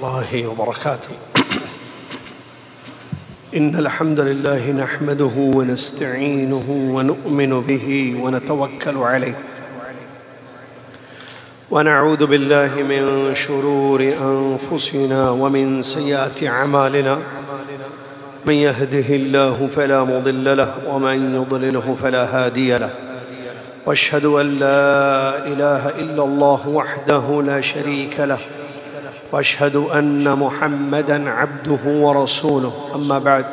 الله وبركاته. إن الحمد لله نحمده ونستعينه ونؤمن به ونتوكل عليه ونعوذ بالله من شرور أنفسنا ومن سيئات أعمالنا. من يهده الله فلا مضل له ومن يضلله فلا هادي له. واشهد أن لا إله إلا الله وحده لا شريك له واشهد أن محمدًا عبده ورسوله. أما بعد،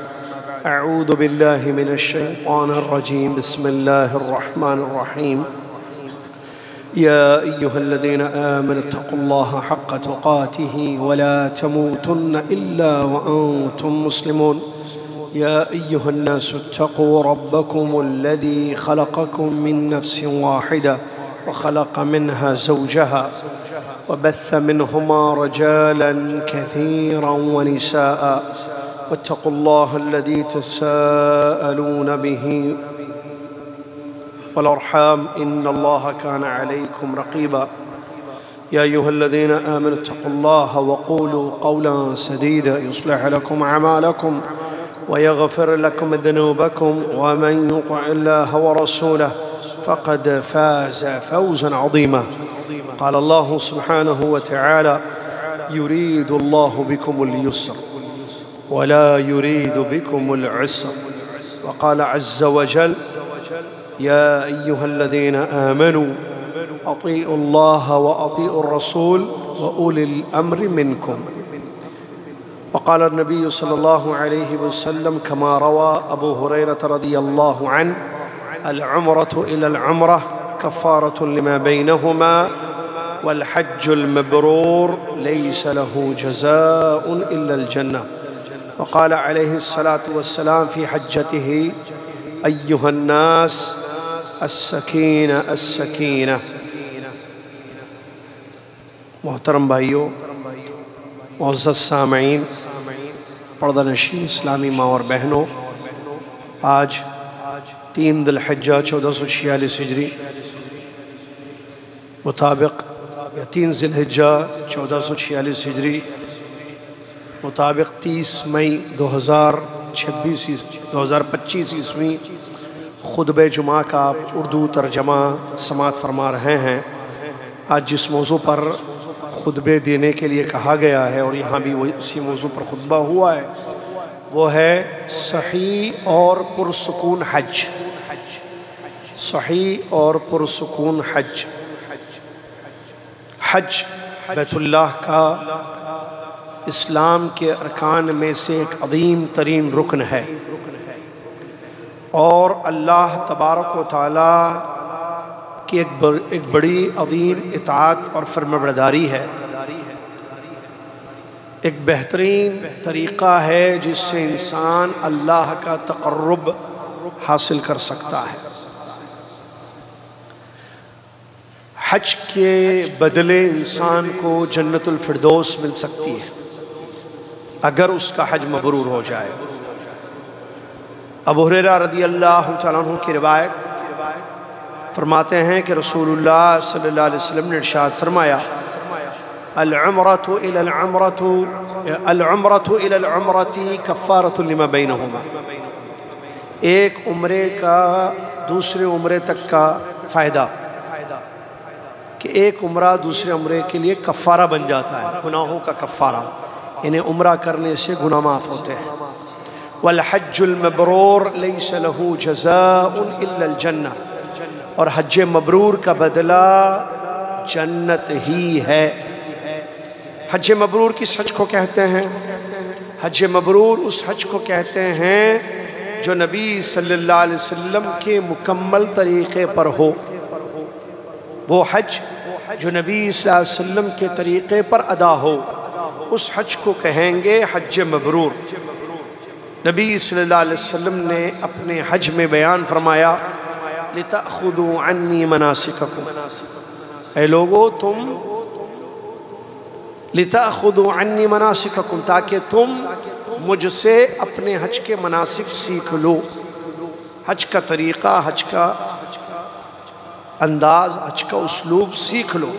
أعوذ بالله من الشيطان الرجيم. بسم الله الرحمن الرحيم. يا أيها الذين آمنوا اتقوا الله حق تقاته ولا تموتن إلا وأنتم مسلمون. يا أيها الناس اتقوا ربكم الذي خلقكم من نفس واحدة وخلق منها زوجها وبث منهما رجالا كثيرا ونساء واتقوا الله الذي تساءلون به والأرحام إن الله كان عليكم رقيبا. يا أيها الذين آمنوا اتقوا الله وقولوا قولا سديدا يصلح لكم أعمالكم ويغفر لكم ذنوبكم ومن يطع الله ورسوله فقد فاز فوزا عظيما. قال الله سبحانه وتعالى: يريد الله بكم اليسر ولا يريد بكم العسر. وقال عز وجل: يا أيها الذين آمنوا أطيعوا الله وأطيعوا الرسول وأولي الأمر منكم. وقال النبي صلى الله عليه وسلم كما روى أبو هريرة رضي الله عنه: العمرة إلى العمرة كفارة لما بينهما والحج المبرور ليس له جزاء إلا الجنة. وقال عليه الصلاة والسلام في حجته: أيها الناس السكينة السكينة. محترم بھائیو، معزز سامعین، پردہ نشین اسلامی ماں اور بہنوں، آج 3 ذی الحجہ 1446 ہجری مطابق 3 ذی الحجہ 1446 ہجری مطابق 30 مئی 2025 عیسوی خطبہ جمعہ کا آپ اردو ترجمہ سماعت فرما رہے ہیں۔ آج جس موضوع پر خطبے دینے کے لیے کہا گیا ہے اور یہاں بھی اسی موضوع پر خطبہ ہوا ہے، وہ ہے صحیح اور پرسکون حج۔ صحیح اور پرسکون حج۔ حج بیت اللہ کا اسلام کے ارکان میں سے ایک عظیم ترین رکن ہے، اور اللہ تبارک و تعالیٰ کی ایک بڑی عظیم اطاعت اور فرمانبرداری ہے۔ ایک بہترین طریقہ ہے جس سے انسان اللہ کا تقرب حاصل کر سکتا ہے۔ حج کے بدلے انسان کو جنت الفردوس مل سکتی ہے اگر اس کا حج مبرور ہو جائے۔ ابو ہریرہ رضی اللہ تعالیٰ عنہ کی روایت فرماتے ہیں کہ رسول اللہ صلی اللہ علیہ وسلم نے ارشاد فرمایا: العمرۃ الی العمرۃ کفارۃ لما بینہما۔ ایک عمرے کا دوسرے عمرے تک کا فائدہ کہ ایک عمرہ دوسرے عمرے کے لیے کفارہ بن جاتا ہے، گناہوں کا کفارہ، انہیں عمرہ کرنے سے گناہ معاف ہوتے ہیں۔ والحج المبرور لیس لہ جزاء الا الجنہ، اور حج مبرور کا بدلہ جنت ہی ہے۔ حج مبرور کس حج کو کہتے ہیں؟ حج مبرور اس حج کو کہتے ہیں جو نبی صلی اللہ علیہ وسلم کے مکمل طریقے پر ہو۔ وہ حج جو نبی صلی اللہ علیہ وسلم کے طریقے پر ادا ہو، اس حج کو کہیں گے حج مبرور۔ نبی صلی اللہ علیہ وسلم نے اپنے حج میں بیان فرمایا: لِتَأْخُذُوا عَنِّي مَنَاسِكَكُمْ۔ اے لوگو، تم لِتَأْخُذُوا عَنِّي مَنَاسِكَكُمْ، تاکہ تم مجھ سے اپنے حج کے مناسک سیکھ لو، حج کا طریقہ، حج کا انداز، حج کا اسلوب سیکھ لو۔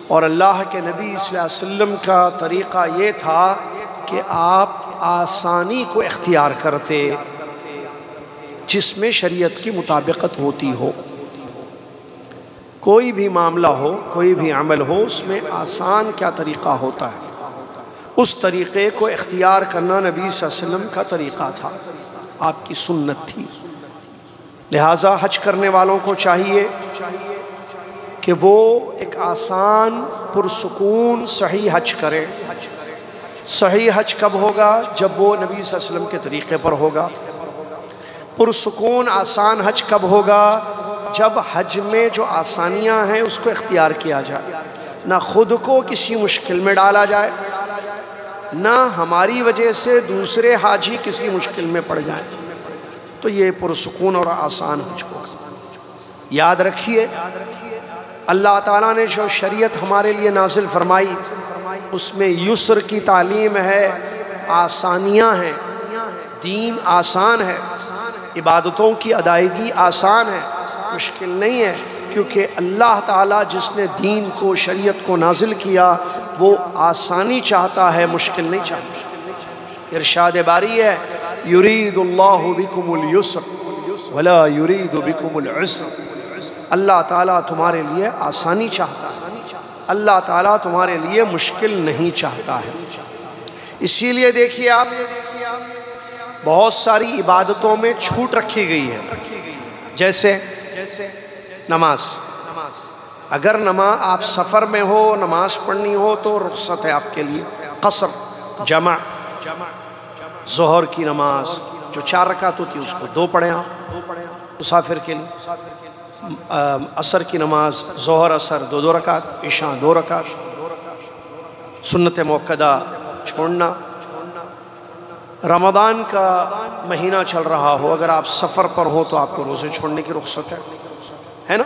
اور اللہ کے نبی صلی اللہ علیہ وسلم کا طریقہ یہ تھا کہ آپ آسانی کو اختیار کرتے جس میں شریعت کی مطابقت ہوتی ہو. کوئی بھی معاملہ ہو، کوئی بھی عمل ہو، اس میں آسان کیا طریقہ ہوتا ہے، اس طریقے کو اختیار کرنا نبی صلی اللہ علیہ وسلم کا طریقہ تھا، آپ کی سنت تھی. لہٰذا حج کرنے والوں کو چاہیے کہ وہ ایک آسان پرسکون صحیح حج کرے. صحیح حج کب ہوگا؟ جب وہ نبی صلی اللہ علیہ وسلم کے طریقے پر ہوگا. پرسکون آسان حج کب ہوگا؟ جب حج میں جو آسانیاں ہیں اس کو اختیار کیا جائے، نہ خود کو کسی مشکل میں ڈالا جائے، نہ ہماری وجہ سے دوسرے حاجی کسی مشکل میں پڑ جائیں. تو یہ پرسکون اور آسان حج ہوگا. یاد رکھیے، اللہ تعالیٰ نے جو شریعت ہمارے لیے نازل فرمائی اس میں یسر کی تعلیم ہے، آسانیاں ہیں، دین آسان ہے، عبادتوں کی ادائیگی آسان ہے، مشکل نہیں ہے. کیونکہ اللہ تعالیٰ جس نے دین کو، شریعت کو نازل کیا وہ آسانی چاہتا ہے، مشکل نہیں چاہتا. ارشاد باری ہے، یرید اللہ بکم اليسر ولا یرید بکم العسر. اللہ تعالیٰ تمہارے لیے آسانی چاہتا ہے، اللہ تعالیٰ تمہارے لیے مشکل نہیں چاہتا ہے. اسی لیے دیکھیے آپ، بہت ساری عبادتوں میں چھوٹ رکھی گئی ہے. جیسے نماز، اگر نماز آپ سفر میں ہو، نماز پڑھنی ہو تو رخصت ہے آپ کے لیے. قصر، جمع، ظہر کی نماز جو 4 رکعت ہوتی ہے اس کو 2 پڑھیں آپ مسافر کے لیے. عصر کی نماز، ظہر عصر 2 رکعت، عشاء 2 رکعت. سنت موقدہ چھوڑنا. رمضان کا مہینہ چل رہا ہو، اگر آپ سفر پر ہو تو آپ کو روزے چھوڑنے کی رخصت ہے نا.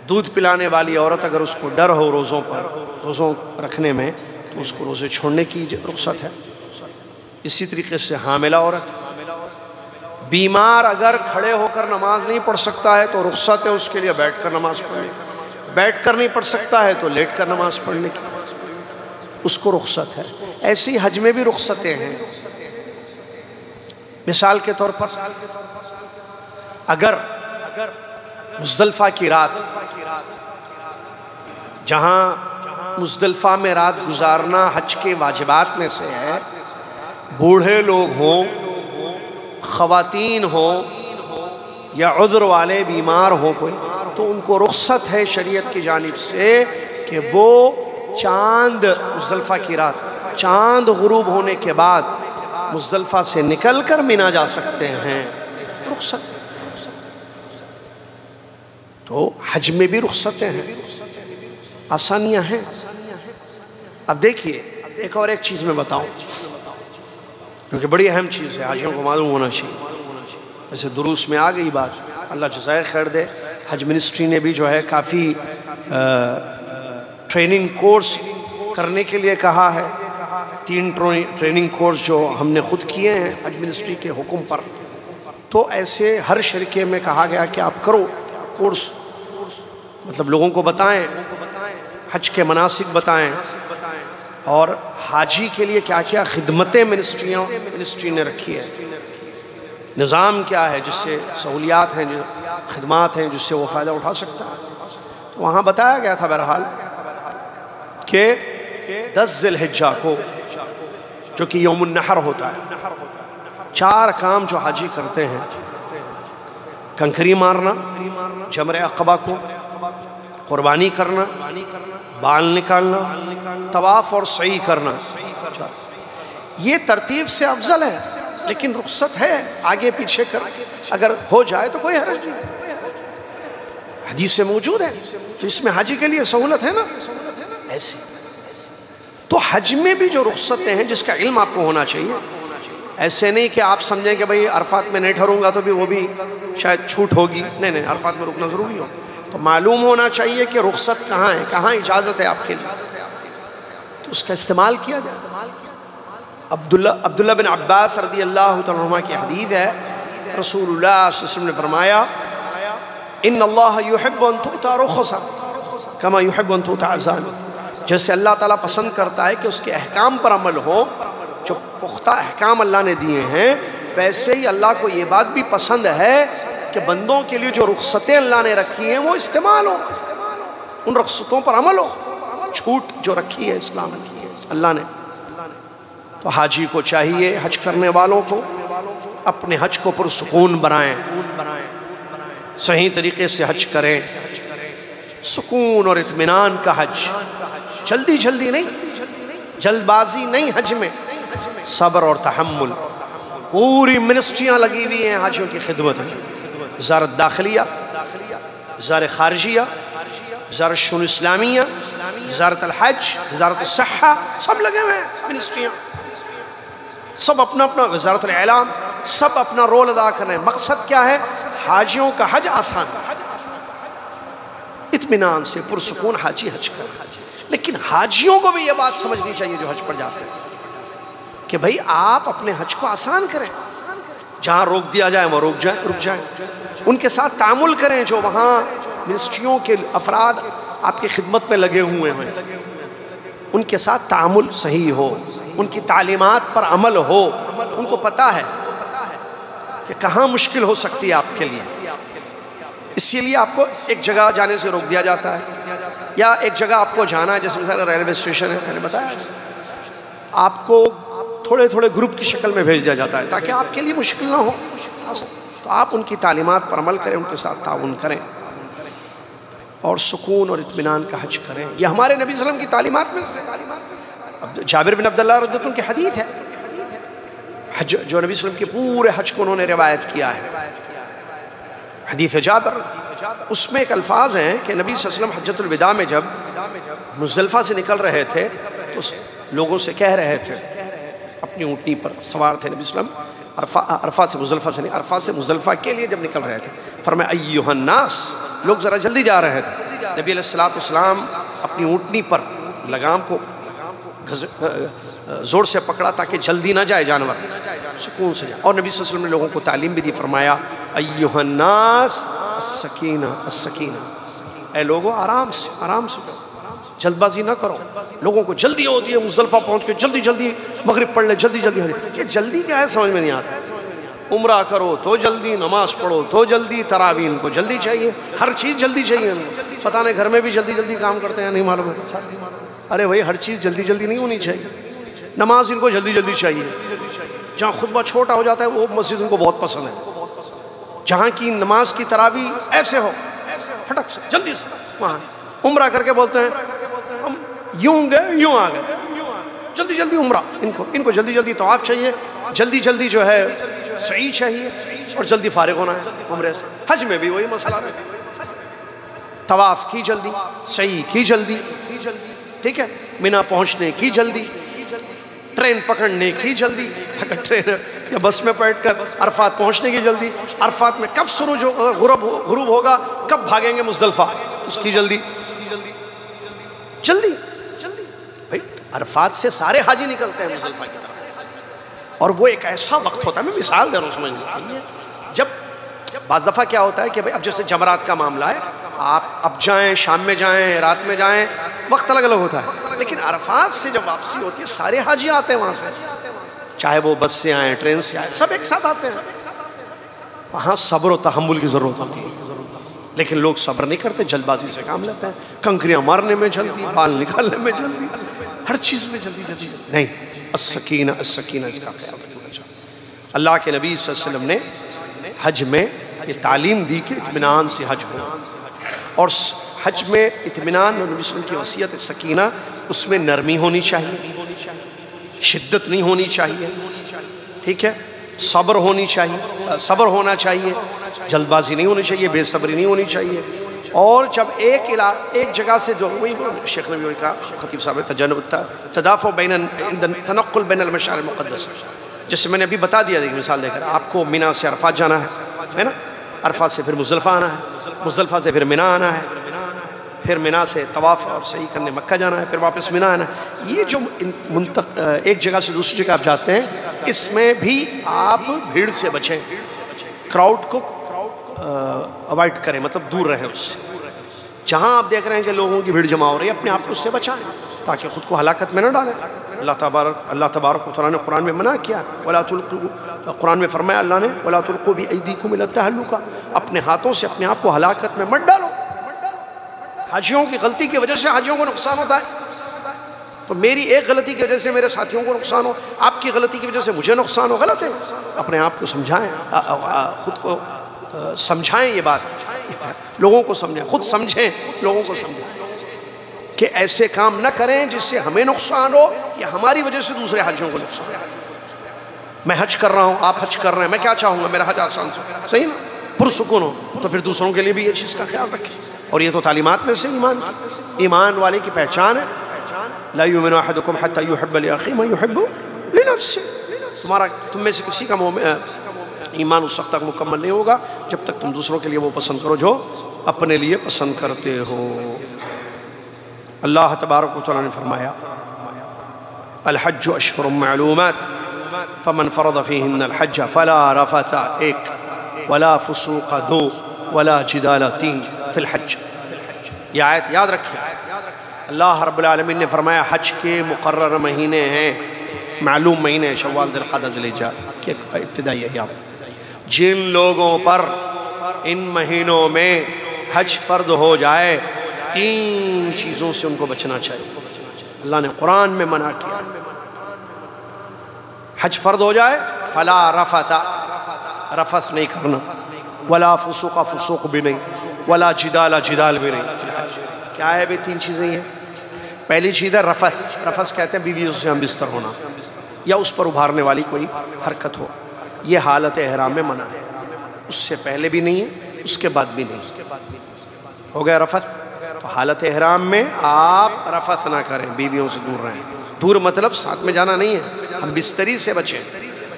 دودھ پلانے والی عورت اگر اس کو ڈر ہو روزوں رکھنے میں تو اس کو روزے چھوڑنے کی رخصت ہے. اسی طریقے سے حاملہ عورت. بیمار اگر کھڑے ہو کر نماز نہیں پڑھ سکتا ہے تو رخصت ہے اس کے لیے بیٹھ کر نماز پڑھنے کی. بیٹھ کر نہیں پڑھ سکتا ہے تو لیٹ کر نماز پڑھنے کی اس کو رخصت ہے. ایسی حج میں بھی رخصتیں ہیں. مثال کے طور پر اگر مزدلفہ کی رات، جہاں مزدلفہ میں رات گزارنا حج کے واجبات میں سے ہے، بوڑھے لوگ ہوں، خواتین ہوں یا عذر والے بیمار ہوں کوئی، تو ان کو رخصت ہے شریعت کی جانب سے کہ وہ چاند، مزدلفہ کی رات چاند غروب ہونے کے بعد مزدلفہ سے نکل کر مینا جا سکتے ہیں. رخصت ہے. تو حج میں بھی رخصتیں ہیں، آسانیاں ہیں. اب دیکھیے، ایک اور ایک چیز میں بتاؤں کیونکہ بڑی اہم چیز ہے، حاجیوں کو معلوم ہونا چاہیے. جیسے دروس میں آ گئی بات، اللہ جزائے خیر دے، حج منسٹری نے بھی جو ہے کافی ٹریننگ کورس کرنے کے لیے کہا ہے. 3 ٹریننگ کورس جو ہم نے خود کیے ہیں حج منسٹری کے حکم پر. تو ایسے ہر شرکے میں کہا گیا کہ آپ کرو کورس، مطلب لوگوں کو بتائیں، حج کے مناسک بتائیں، اور حاجی کے لیے کیا کیا خدمتیں منسٹری نے رکھی ہے، نظام کیا ہے جس سے سہولیات ہیں، خدمات ہیں جس سے وہ فائدہ اٹھا سکتا ہے. تو وہاں بتایا گیا تھا بہرحال کہ 10 ذی الحجہ کو، جو کہ یوم النحر ہوتا ہے، 4 کام جو حاجی کرتے ہیں: کنکری مارنا جمرہ عقبہ کو، قربانی کرنا، بال نکالنا، طواف اور سعی کرنا. یہ ترتیب سے افضل ہے، لیکن رخصت ہے آگے پیچھے کر، اگر ہو جائے تو کوئی حرج نہیں. حدیث سے موجود ہے، تو اس میں حاجی کے لیے سہولت ہے نا. ایسی تو حج میں بھی جو رخصتیں ہیں جس کا علم آپ کو ہونا چاہیے. ایسے نہیں کہ آپ سمجھیں کہ بھئی عرفات میں نہیں ٹھہروں گا تو بھی وہ بھی شاید چھوٹ ہوگی. نہیں، عرفات میں رکنا ضروری ہو. تو معلوم ہونا چاہیے کہ رخصت کہاں ہے، کہاں اجازت ہے آپ کے لیے، تو اس کا استعمال کیا جائے. عبداللہ بن عباس رضی اللہ تعالیٰ عنہ کی حدیث ہے، رسول اللہ صلی اللہ علیہ وسلم نے فرمایا: ان اللہ یحب ان تؤتی رخصا کما یحب ان تطاع الظالم، جیسے اللہ تعالیٰ پسند کرتا ہے کہ اس کے احکام پر عمل ہو، جو پختہ احکام اللہ نے دیے ہیں، ویسے ہی اللہ کو یہ بات بھی پسند ہے کہ بندوں کے لیے جو رخصتیں اللہ نے رکھی ہیں وہ استعمال ہو، ان رخصتوں پر عمل ہو، چھوٹ جو رکھی ہے اسلام نے اللہ نے۔ تو حاجی کو چاہیے، حج کرنے والوں کو اپنے حج کو پرسکون بنائیں، صحیح طریقے سے حج کریں، سکون اور اطمینان کا حج، جلدی جلدی نہیں، جلد بازی نہیں حج میں، صبر اور تحمل۔ پوری منسٹریاں لگی ہوئی ہیں حاجیوں کی خدمت میں، وزارت داخلیہ، وزارت خارجیہ، وزارت شؤون اسلامیہ، وزارت الحج، وزارت الصحہ، سب لگے ہوئے ہیں منسٹریاں، سب اپنا اپنا، وزارت الاعلام، سب اپنا رول ادا کر رہے ہیں۔ مقصد کیا ہے؟ حاجیوں کا حج آسان، اطمینان سے پرسکون حاجی حج کر۔ لیکن حاجیوں کو بھی یہ بات سمجھنی چاہیے جو حج پر جاتے ہیں کہ بھئی آپ اپنے حج کو آسان کریں، جہاں روک دیا جائے وہ رک جائیں، ان کے ساتھ تعامل کریں جو وہاں منسٹریوں کے افراد آپ کی خدمت میں لگے ہوئے ہیں، ان کے ساتھ تعامل صحیح ہو، ان کی تعلیمات پر عمل ہو، ان کو پتہ ہے کہ کہاں مشکل ہو سکتی ہے آپ کے لیے، اسی لیے آپ کو ایک جگہ جانے سے روک دیا جاتا ہے، یا ایک جگہ آپ کو جانا ہے، جیسے مثلا ریلوے اسٹیشن ہے، میں نے بتایا آپ کو تھوڑے تھوڑے گروپ کی شکل میں بھیج دیا جاتا ہے تاکہ آپ کے لیے مشکل نہ ہو، تو آپ ان کی تعلیمات پر عمل کریں، ان کے ساتھ تعاون کریں اور سکون اور اطمینان کا حج کریں۔ یہ ہمارے نبی صلی اللہ علیہ وسلم کی تعلیمات میں سے جابر بن عبداللہ رضی اللہ عنہ کی حدیث ہے، حج جو نبی صلی اللہ علیہ وسلم کے پورے حج کو انہوں نے روایت کیا ہے، حدیث جابر، اس میں ایک الفاظ ہیں کہ نبی صلی اللہ علیہ وسلم حجۃ الوداع میں جب مزدلفہ سے نکل رہے تھے تو لوگوں سے کہہ رہے تھے، اپنی اونٹنی پر سوار تھے نبی صلی اللہ علیہ وسلم، عرفات سے مزدلفہ سے نہیں، عرفات سے مزدلفہ کے لیے جب نکل رہے تھے، فرمایا ایھا الناس، لوگ ذرا جلدی جا رہے تھے، نبی علیہ السلام اپنی اونٹنی پر لگام کو زور سے پکڑا تاکہ جلدی نہ جائے جانور، سکون سے جائے، اور نبی صلی اللہ علیہ وسلم نے لوگوں کو تعلیم بھی دی، فرمایا ایھا الناس السکینہ السکینہ، اے لوگوں آرام سے جاؤ، جلد بازی نہ کرو۔ لوگوں کو جلدی ہوتی ہے مزدلفہ پہنچ کے جلدی جلدی مغرب پڑھ لیں، جلدی جلدی، یہ جلدی کیا ہے سمجھ میں نہیں آتا۔ عمرہ کرو تو جلدی، نماز پڑھو تو جلدی، تراویح ان کو جلدی چاہیے، ہر چیز جلدی چاہیے، پتہ نہیں گھر میں بھی جلدی جلدی کام کرتے ہیں، نہیں معلوم ہے، ارے بھائی ہر چیز جلدی جلدی نہیں ہونی چاہیے، نماز ان کو جلدی جلدی چاہیے، جہاں خطبہ چھوٹا ہو جاتا ہے وہ مسجد ان کو بہت پسند ہے، جہاں کی نماز کی تراویح ایسے ہو پھٹک سے جلدی سے، وہاں عمرہ کر کے بولتے ہیں ہم یوں گئے یوں آ گئے، جلدی جلدی عمرہ، ان کو جلدی جلدی طواف چاہیے، جلدی جلدی جو ہے سعی چاہیے، اور جلدی فارغ ہونا ہے عمرے سے۔ حج میں بھی وہی مسئلہ ہے، طواف کی جلدی، سعی کی جلدی، ٹھیک ہے، مینا پہنچنے کی جلدی، ٹرین پکڑنے کی جلدی، اگر ٹرین یا بس میں بیٹھ کر عرفات پہنچنے کی جلدی، عرفات میں کب غروب ہوگا، کب بھاگیں گے مزدلفہ، اس کی جلدی جلدی بھائی، عرفات سے سارے حاجی نکلتے ہیں مزدلفہ کی طرف، اور وہ ایک ایسا وقت ہوتا ہے، میں مثال دے رہا ہوں سمجھنے کے لیے، جب بعض دفعہ کیا ہوتا ہے کہ اب جیسے جمرات کا معاملہ ہے، آپ اب جائیں، شام میں جائیں، رات میں جائیں، وقت الگ الگ ہوتا ہے، لیکن عرفات سے جب واپسی ہوتی ہے سارے حاجی آتے ہیں وہاں سے، چاہے وہ بس سے آئیں، ٹرین سے آئیں، سب ایک ساتھ آتے ہیں، وہاں صبر و تحمل کی ضرورت ہوتی ہے، لیکن لوگ صبر نہیں کرتے، جلد بازی سے کام لیتے ہیں، کنکریاں مارنے میں جلدی، بال نکالنے میں جلدی، ہر چیز میں جلدی نہیں، السکینہ السکینہ، اس کا خیال رکھنا چاہیے۔ اللہ کے نبی صلی اللہ علیہ وسلم نے حج میں یہ تعلیم دی کہ اطمینان سے حج ہو، اور حج میں اطمینان، اور نبی صلی اللہ علیہ وسلم کی وصیت سکینہ، اس میں نرمی ہونی چاہیے، شدت نہیں ہونی چاہیے، ٹھیک ہے، صبر ہونا چاہیے، جلد بازی نہیں ہونی چاہیے، بے صبری نہیں ہونی چاہیے، اور جب ایک جگہ سے جو وہی شیخ نے بھی کہا، خطیب صاحب نے تدافع تنقل بین المشاعر المقدسہ، جیسے میں نے ابھی بتا دیا، دیکھ مثال دے کر، آپ کو مینا سے عرفات جانا ہے نا، عرفات سے پھر مزدلفہ آنا ہے، مزدلفہ سے پھر مینا آنا ہے، پھر مینا سے طواف اور سعی کرنے مکہ جانا ہے، پھر واپس مینا آنا ہے، یہ جو ایک جگہ سے دوسری جگہ آپ جاتے ہیں، اس میں بھی آپ بھیڑ سے بچیں، کراؤڈ کو اوائڈ کریں، مطلب دور رہیں اس سے، جہاں آپ دیکھ رہے ہیں کہ لوگوں کی بھیڑ جمع ہو رہی ہے، اپنے آپ کو اس سے بچائیں تاکہ خود کو ہلاکت میں نہ ڈالیں۔ اللہ تبارک و تعالیٰ نے قرآن میں منع کیا، وَلَا تُلْقُوا، قرآن میں فرمایا اللہ نے وَلَا تُلْقُوا بِأَيْدِيكُمْ إِلَى التَّهْلُكَةِ، اپنے ہاتھوں سے اپنے آپ کو ہلاکت میں مت ڈالو۔ حاجیوں کی غلطی کی وجہ سے حاجیوں کو نقصان ہوتا ہے، تو میری ایک غلطی کی وجہ سے میرے ساتھیوں کو نقصان ہو، آپ کی غلطی کی وجہ سے مجھے نقصان ہو، غلط ہے۔ اپنے آپ کو سمجھائیں، خود کو سمجھائیں، یہ بات لوگوں کو سمجھائیں، خود سمجھیں، لوگوں کو سمجھائیں کہ ایسے کام نہ کریں جس سے ہمیں نقصان ہو یا ہماری وجہ سے دوسرے حاجیوں کو نقصان ہو۔ میں حج کر رہا ہوں، آپ حج کر رہے ہیں، میں کیا چاہوں گا میرا حج آسان ہو، صحیح نا، پرسکون ہو، تو پھر دوسروں کے لیے بھی یہ چیز کا خیال رکھیں۔ اور یہ تو تعلیمات میں سے ایمان والے کی پہچان ہے، لا یؤمن احدکم حتی یحب لاخیہ ما یحب لنفسہ، تم میں سے کسی کا ایمان اس وقت تک مکمل نہیں ہوگا جب تک تم دوسروں کے لیے وہ پسند کرو جو اپنے لیے پسند کرتے ہو۔ اللہ تبارک و تعالیٰ نے فرمایا الحج اشہر معلومات فمن فرض فیہن الحج فلا رفث ایک ولا فسوق دو ولا جدال تین فی الحج۔ یہ آیت یاد رکھیں، اللہ رب العالمین نے فرمایا حج کے مقرر مہینے ہیں، معلوم مہینے ہیں، شوال ذی القعدہ ذی الحجہ کے ابتدائی ایام، جن لوگوں پر ان مہینوں میں حج فرض ہو جائے تین چیزوں سے ان کو بچنا چاہیے۔ اللہ نے قرآن میں منع کیا، حج فرض ہو جائے فلا رفث، رفث نہیں کرنا، ولا فسوق، فسوق بھی نہیں، ولا جدال، جدال بھی نہیں۔ کیا ہے بھی تین چیزیں ہیں؟ پہلی چیز ہے رفث، رفث کہتے ہیں بیویوں سے ہم بستر ہونا یا اس پر ابھارنے والی کوئی حرکت ہو، یہ حالت احرام میں منع ہے، اس سے پہلے بھی نہیں ہے، اس کے بعد بھی نہیں۔ ہو گیا رفث، تو حالت احرام میں آپ رفث نہ کریں، بیویوں سے دور رہیں۔ دور مطلب ساتھ میں جانا نہیں ہے، ہم بستری سے بچیں،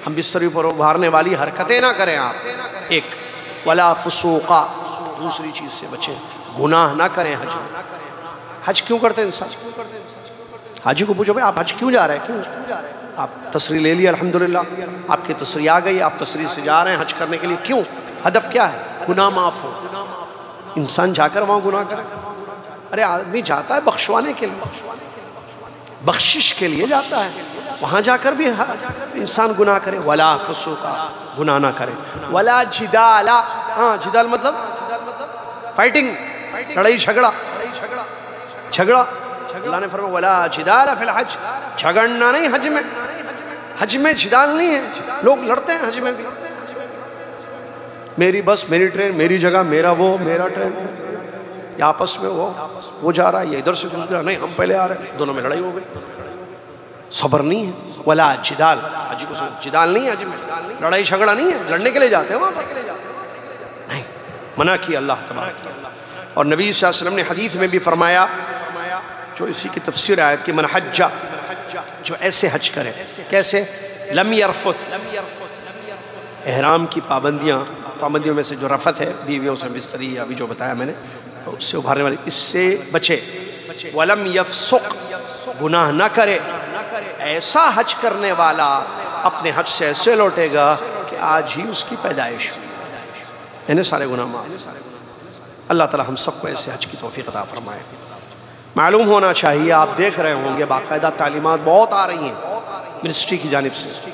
ہم بستری پر ابھارنے والی حرکتیں نہ کریں آپ، ایک ولا فسوقا، دوسری چیز سے بچیں، گناہ نہ کریں حج میں۔ حج کیوں کرتے ہیں انسان؟ حاجی کو پوچھو بھائی آپ حج کیوں جا رہے ہیں، کیوں آپ تصریح لے لی الحمدللہ، آپ کی تصریح آ گئی، آپ تصریح سے جا رہے ہیں حج کرنے کے لیے، کیوں؟ ہدف کیا ہے؟ گناہ معاف ہو۔ انسان جا کر وہاں گناہ کرے؟ ارے آدمی جاتا ہے بخشوانے کے لیے، بخشش کے لیے جاتا ہے، وہاں جا کر بھی انسان گناہ کرے۔ ولا فسوقا، گناہ نہ کرے، ولا جدال، ہاں جدال مطلب فائٹنگ، لڑائی جھگڑا، جھگڑا۔ اللہ نے فرمایا ولا جدال فی الحج، جھگڑنا نہیں حج میں، حج میں جدال نہیں ہے، لوگ لڑتے ہیں حج میں بھی، میری بس، میری ٹرین، میری جگہ، میرا وہ، میرا ٹرین، یا آپس میں وہ جا رہا ہے، یہ ادھر سے گھس گیا، نہیں ہم پہلے آ رہے ہیں، دونوں میں لڑائی ہو گئی، صبر نہیں ہے۔ ولا جدال، حج کو جدال نہیں ہے، حج میں لڑائی جھگڑا نہیں ہے، لڑنے کے لیے جاتے ہیں وہاں پر نہیں، منع کیا اللہ تبارک۔ اور نبی صلی اللہ علیہ وسلم نے حدیث میں بھی فرمایا، جو اسی کی تفسیر آیت کہ من حج، جو ایسے حج کرے، کیسے؟ لم یرفث، احرام کی پابندیوں میں سے جو رفث ہے، بیویوں سے بستری، ابھی جو بتایا میں نے، اس سے ابھارنے والی، اس سے بچے۔ ولم یفسق، گناہ نہ کرے۔ ایسا حج کرنے والا اپنے حج سے ایسے لوٹے گا کہ آج ہی اس کی پیدائش ہوئی، یعنی سارے گناہ معاف۔ اللہ تعالی ہم سب کو ایسے حج کی توفیق عطا فرمائے۔ معلوم ہونا چاہیے، آپ دیکھ رہے ہوں گے باقاعدہ تعلیمات بہت آ رہی ہیں منسٹری کی جانب سے،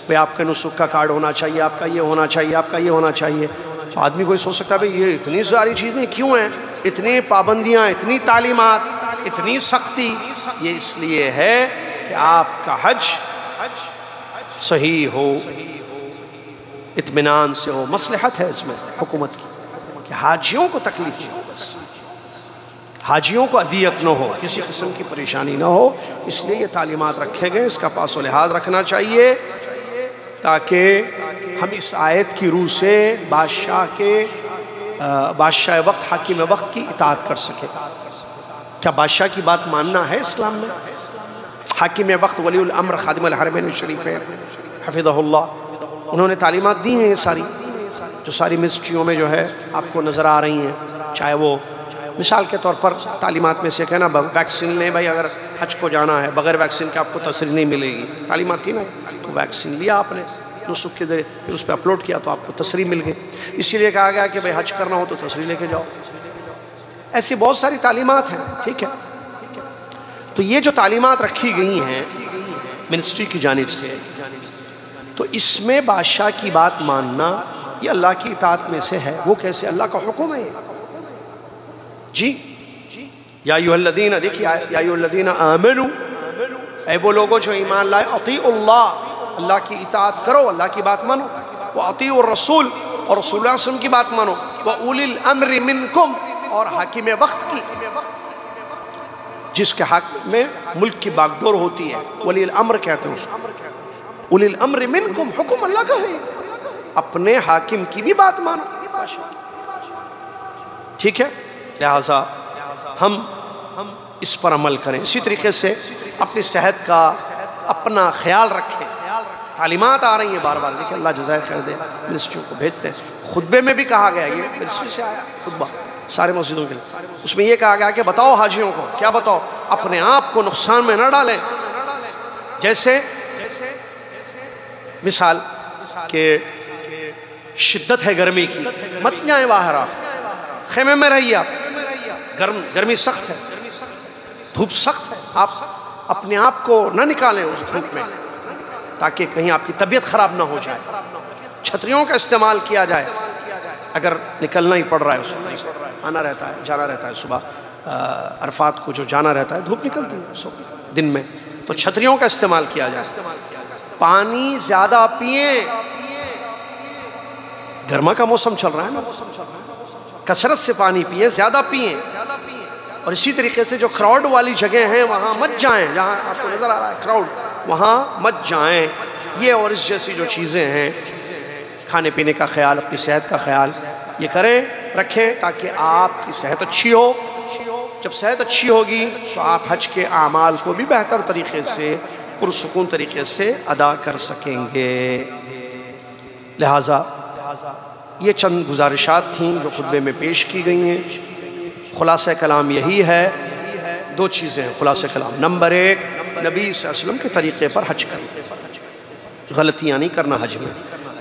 بھئی آپ کے نسک کا کارڈ ہونا چاہیے، آپ کا یہ ہونا چاہیے، آپ کا یہ ہونا چاہیے۔ تو آدمی کوئی سوچ سکتا ہے بھئی یہ اتنی ساری چیزیں کیوں ہیں، اتنی پابندیاں، اتنی تعلیمات، اتنی سختی؟ یہ اس لیے ہے کہ آپ کا حج صحیح ہو، اطمینان سے ہو، مصلحت ہے اس میں حکومت کی کہ حاجیوں کو تکلیف نہ ہو، بس حاجیوں کو اذیت نہ ہو، کسی قسم کی پریشانی نہ ہو، اس لیے یہ تعلیمات رکھے گئے، اس کا پاس و لحاظ رکھنا چاہیے تاکہ ہم اس آیت کی روح سے بادشاہ وقت، حاکم وقت کی اطاعت کر سکے۔ کیا بادشاہ کی بات ماننا ہے اسلام میں؟ حاکم وقت ولی الامر خادم الحرمین الشریفین حفظہ اللہ، انہوں نے تعلیمات دی ہیں، یہ ساری جو ساری منسٹریوں میں جو ہے آپ کو نظر آ رہی ہیں، چاہے وہ مثال کے طور پر تعلیمات میں سے کہنا ویکسین لیں، بھائی اگر حج کو جانا ہے بغیر ویکسین کے آپ کو تصریح نہیں ملے گی، تعلیمات تھی نا، تو ویکسین لیا آپ نے نسخ کے ذریعے، پھر اس پہ اپلوڈ کیا تو آپ کو تصریح مل گئی۔ اسی لیے کہا گیا کہ بھائی حج کرنا ہو تو تصریح لے کے جاؤ، ایسی بہت ساری تعلیمات ہیں، ٹھیک ہے؟ تو یہ جو تعلیمات رکھی گئی ہیں منسٹری کی جانب سے، تو اس میں بادشاہ کی بات ماننا یہ اللہ کی اطاعت میں سے ہے۔ وہ کیسے؟ اللہ کا حکم ہے جی۔ یا ایھا الذین، دیکھیے یا ایھا الذین آمنوا، اے وہ لوگوں جو ایمان لائے، اطیعوا اللہ، اللہ کی اطاعت کرو، اللہ کی بات مانو، واطیعوا الرسول، اور رسول اللہ صلی اللہ علیہ وسلم کی بات مانو، واولی الامر منکم، اور حاکم وقت کی، جس کے حق میں ملک کی باغ ڈور ہوتی ہے، ولی الامر کہتے ہیں اس کو، اولی الامر منکم، حکم اللہ کا ہے، اپنے حاکم کی بھی بات مانو، ٹھیک ہے؟ لہٰذا ہم اس پر عمل کریں۔ اسی طریقے سے اپنی صحت کا اپنا خیال رکھیں۔ تعلیمات آ رہی ہیں بار بار، دیکھیں اللہ جزائے خیر دے، منسٹریوں کو بھیجتے ہیں۔ خطبے میں بھی کہا گیا، یہ منسٹری سے آیا خطبہ سارے مسجدوں کے لیے، اس میں یہ کہا گیا کہ بتاؤ حاجیوں کو، کیا بتاؤ؟ اپنے آپ کو نقصان میں نہ ڈالیں۔ جیسے مثال کہ شدت ہے گرمی کی، مت جائیں باہر، آپ خیمے میں رہیے، آپ گرمی سخت ہے، دھوپ سخت ہے، آپ اپنے آپ کو نہ نکالیں اس دھوپ میں تاکہ کہیں آپ کی طبیعت خراب نہ ہو جائے۔ چھتریوں کا استعمال کیا جائے، اگر نکلنا ہی پڑ رہا ہے، اس میں آنا رہتا ہے، جانا رہتا ہے، صبح عرفات کو جو جانا رہتا ہے، دھوپ نکلتی ہے دن میں، تو چھتریوں کا استعمال کیا جائے۔ پانی زیادہ پئیں، گرما کا موسم چل رہا ہے نا، کثرت سے پانی پئیں، زیادہ پئیں۔ اور اسی طریقے سے جو کراؤڈ والی جگہ ہیں وہاں مت جائیں، جہاں آپ کو نظر آ رہا ہے کراؤڈ، وہاں مت جائیں۔ یہ اور اس جیسی جو چیزیں ہیں، کھانے پینے کا خیال، اپنی صحت کا خیال یہ کریں، رکھیں، تاکہ آپ کی صحت اچھی ہو۔ جب صحت اچھی ہوگی تو آپ حج کے اعمال کو بھی بہتر طریقے سے، پرسکون طریقے سے ادا کر سکیں گے۔ لہٰذا یہ چند گزارشات تھیں جو خطبے میں پیش کی گئی ہیں۔ خلاصہ کلام یہی ہے، دو چیزیں ہیں خلاصہ کلام۔ نمبر ایک، نبی صلی اللہ علیہ وسلم کے طریقے پر حج کریں، غلطیاں نہیں کرنا حج میں،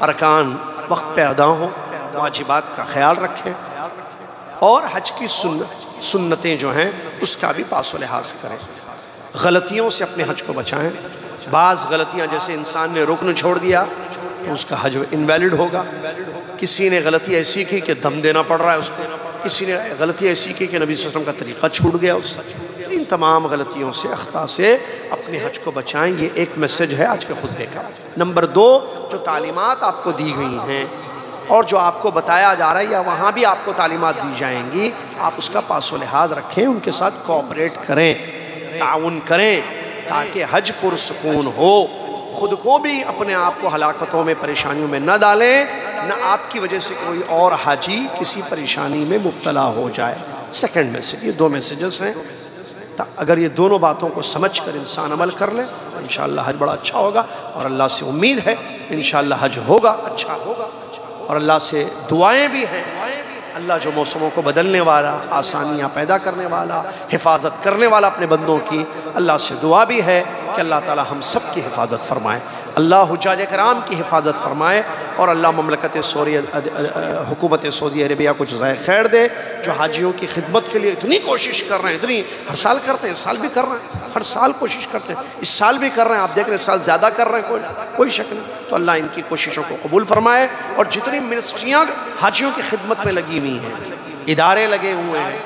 ارکان وقت پہ ادا ہوں، واجبات کا خیال رکھیں، اور حج کی سنتیں جو ہیں اس کا بھی پاس و لحاظ کریں۔ غلطیوں سے اپنے حج کو بچائیں۔ بعض غلطیاں، جیسے انسان نے رکن چھوڑ دیا تو اس کا حج انویلڈ ہوگا۔ کسی نے غلطی ایسی کی کہ دم دینا پڑ رہا ہے اس کو، کسی نے غلطی ایسی کی کہ نبی صلی اللہ علیہ وسلم کا طریقہ چھوٹ گیا اس سے۔ ان تمام غلطیوں سے، اخطاء سے اپنے حج کو بچائیں۔ یہ ایک میسج ہے آج کے خطبے کا۔ نمبر دو، جو تعلیمات آپ کو دی گئی ہیں اور جو آپ کو بتایا جا رہا ہے، یا وہاں بھی آپ کو تعلیمات دی جائیں گی، آپ اس کا پاس و لحاظ رکھیں، ان کے ساتھ کوآپریٹ کریں، تعاون کریں، تاکہ حج پرسکون ہو۔ خود کو بھی اپنے آپ کو ہلاکتوں میں، پریشانیوں میں نہ ڈالیں، نہ آپ کی وجہ سے کوئی اور حاجی کسی پریشانی میں مبتلا ہو جائے۔ سیکنڈ میسج، یہ دو میسیجز ہیں۔ اگر یہ دونوں باتوں کو سمجھ کر انسان عمل کر لے تو انشاءاللہ حج بڑا اچھا ہوگا، اور اللہ سے امید ہے انشاءاللہ حج ہوگا، اچھا ہوگا۔ اور اللہ سے دعائیں بھی ہیں، اللہ جو موسموں کو بدلنے والا، آسانیاں پیدا کرنے والا، حفاظت کرنے والا اپنے بندوں کی، اللہ سے دعا بھی ہے کہ اللہ تعالی ہم سب کی حفاظت فرمائے، اللہ حجاج کرام کی حفاظت فرمائے، اور اللہ مملکت حکومت سعودی عربیہ کو جزائے خیر دے، جو حاجیوں کی خدمت کے لیے اتنی کوشش کر رہے ہیں، اتنی ہر سال کرتے ہیں، اس سال بھی کر رہے ہیں، ہر سال کوشش کرتے ہیں، اس سال بھی کر رہے ہیں، آپ دیکھ رہے ہیں اس سال زیادہ کر رہے ہیں، کوئی شک نہیں۔ تو اللہ ان کی کوششوں کو قبول فرمائے، اور جتنی منسٹریاں حاجیوں کی خدمت میں لگی ہوئی ہیں، ادارے لگے ہوئے ہیں،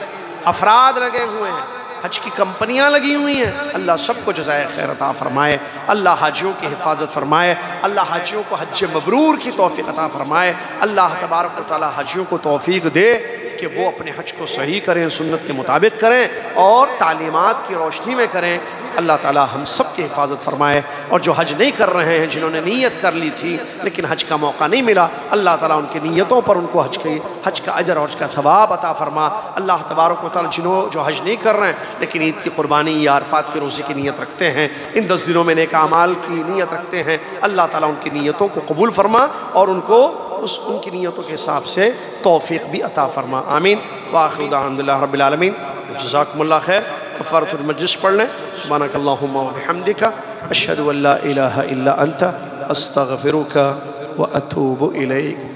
افراد لگے ہوئے ہیں، حج کی کمپنیاں لگی ہوئی ہیں، اللہ سب کو جزائے خیر عطا فرمائے، اللہ حاجیوں کی حفاظت فرمائے، اللہ حاجیوں کو حج مبرور کی توفیق عطا فرمائے، اللہ تبارک و تعالی حاجیوں کو توفیق دے کہ وہ اپنے حج کو صحیح کریں، سنت کے مطابق کریں، اور تعلیمات کی روشنی میں کریں۔ اللہ تعالی ہم سب کی حفاظت فرمائے، اور جو حج نہیں کر رہے ہیں، جنہوں نے نیت کر لی تھی لیکن حج کا موقع نہیں ملا، اللہ تعالیٰ ان کی نیتوں پر ان کو حج کا اجر اور حج کا ثواب عطا فرما۔ اللہ تبارک و تعالیٰ جو حج نہیں کر رہے ہیں لیکن عید کی قربانی یا عرفات کے روزے کی نیت رکھتے ہیں، ان 10 دنوں میں نیک اعمال کی نیت رکھتے ہیں، اللہ تعالیٰ ان کی نیتوں کو قبول فرما، اور ان کو ان کی نیتوں کے حساب سے توفیق بھی عطا فرما۔ آمین۔ وآخر دعوانا الحمدللہ رب العالمین۔ جزاکم اللہ خیر۔ کفارۃ المجلس پڑھ لیں۔ سبحانک اللہم وبحمدک، اشہد ان لا الہ الا انت، استغفرک واتوب الیک۔